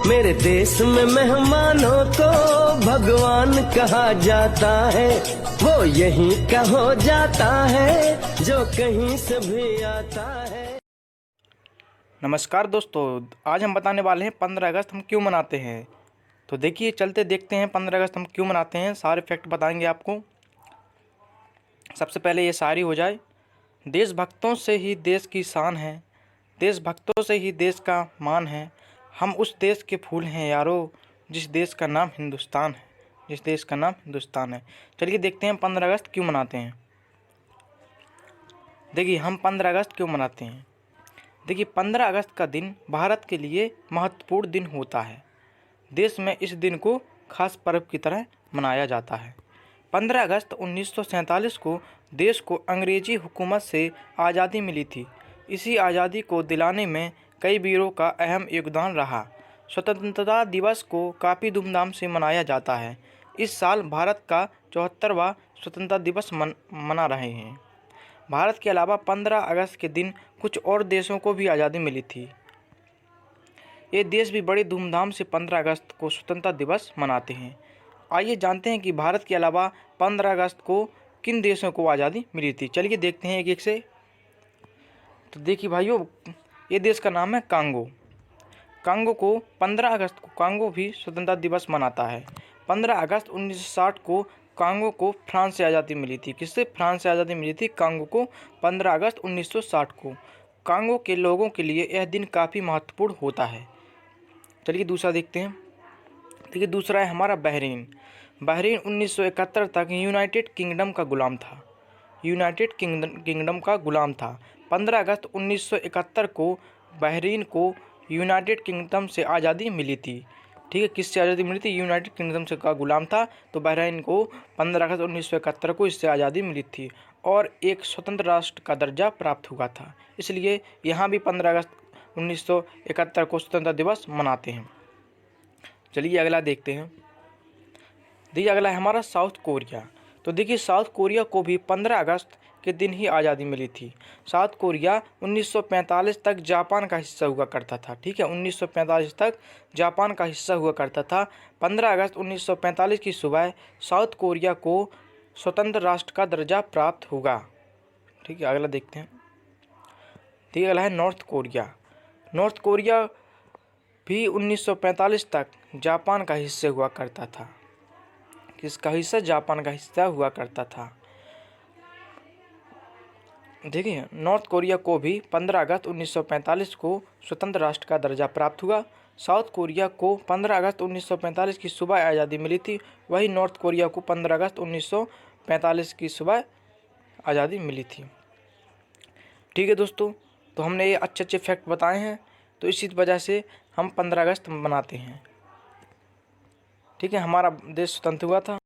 मेरे देश में मेहमानों को भगवान कहा जाता है, वो यहीं का हो जाता है जो कहीं से भी आता है। नमस्कार दोस्तों, आज हम बताने वाले हैं 15 अगस्त हम क्यों मनाते हैं। तो देखिए, चलते देखते हैं 15 अगस्त हम क्यों मनाते हैं। सारे फैक्ट बताएंगे आपको। सबसे पहले ये शायरी हो जाए। देशभक्तों से ही देश की शान है, देशभक्तों से ही देश का मान है। हम उस देश के फूल हैं यारो, जिस देश का नाम हिंदुस्तान है, जिस देश का नाम हिंदुस्तान है। चलिए देखते हैं 15 अगस्त क्यों मनाते हैं। देखिए, हम 15 अगस्त क्यों मनाते हैं। देखिए, 15 अगस्त का दिन भारत के लिए महत्वपूर्ण दिन होता है। देश में इस दिन को खास पर्व की तरह मनाया जाता है। 15 अगस्त 1947 को देश को अंग्रेजी हुकूमत से आज़ादी मिली थी। इसी आज़ादी को दिलाने में कई वीरों का अहम योगदान रहा। स्वतंत्रता दिवस को काफ़ी धूमधाम से मनाया जाता है। इस साल भारत का 74वां स्वतंत्रता दिवस मना रहे हैं। भारत के अलावा 15 अगस्त के दिन कुछ और देशों को भी आज़ादी मिली थी। ये देश भी बड़ी धूमधाम से 15 अगस्त को स्वतंत्रता दिवस मनाते हैं। आइए जानते हैं कि भारत के अलावा 15 अगस्त को किन देशों को आज़ादी मिली थी। चलिए देखते हैं एक एक से। तो देखिए भाइयों, ये देश का नाम है कांगो। कांगो को 15 अगस्त को कांगो भी स्वतंत्रता दिवस मनाता है। 15 अगस्त 1960 को कांगो को फ्रांस से आज़ादी मिली थी। किससे? फ्रांस से आज़ादी मिली थी कांगो को 15 अगस्त 1960 को। कांगो के लोगों के लिए यह दिन काफ़ी महत्वपूर्ण होता है। चलिए दूसरा देखते हैं। देखिए, दूसरा है हमारा बहरीन। बहरीन 1971 तक यूनाइटेड किंगडम का गुलाम था। यूनाइटेड किंगडम का गुलाम था। 15 अगस्त 1971 को बहरीन को यूनाइटेड किंगडम से आज़ादी मिली थी। ठीक है, किससे आज़ादी मिली थी? यूनाइटेड किंगडम से का गुलाम था, तो बहरीन को 15 अगस्त 1971 को इससे आज़ादी मिली थी और एक स्वतंत्र राष्ट्र का दर्जा प्राप्त हुआ था। इसलिए यहाँ भी 15 अगस्त 1971 को स्वतंत्रता दिवस मनाते हैं। चलिए अगला देखते हैं। देखिए, अगला है हमारा साउथ कोरिया। तो देखिए, साउथ कोरिया को भी 15 अगस्त के दिन ही आज़ादी मिली थी। साउथ कोरिया 1945 तक जापान का हिस्सा हुआ करता था। ठीक है, 1945 तक जापान का हिस्सा हुआ करता था। 15 अगस्त 1945 की सुबह साउथ कोरिया को स्वतंत्र राष्ट्र का दर्जा प्राप्त होगा। ठीक है, अगला देखते हैं। ठीक है, अगला है नॉर्थ कोरिया। नॉर्थ कोरिया भी 1945 तक जापान का हिस्सा हुआ करता था। किसका हिस्सा? जापान का हिस्सा हुआ करता था। देखिए, नॉर्थ कोरिया को भी 15 अगस्त 1945 को स्वतंत्र राष्ट्र का दर्जा प्राप्त हुआ। साउथ कोरिया को 15 अगस्त 1945 की सुबह आज़ादी मिली थी। वही नॉर्थ कोरिया को 15 अगस्त 1945 की सुबह आज़ादी मिली थी। ठीक है दोस्तों, तो हमने ये अच्छे अच्छे फैक्ट बताए हैं, तो इसी वजह से हम 15 अगस्त मनाते हैं। ठीक है, हमारा देश स्वतंत्र हुआ था।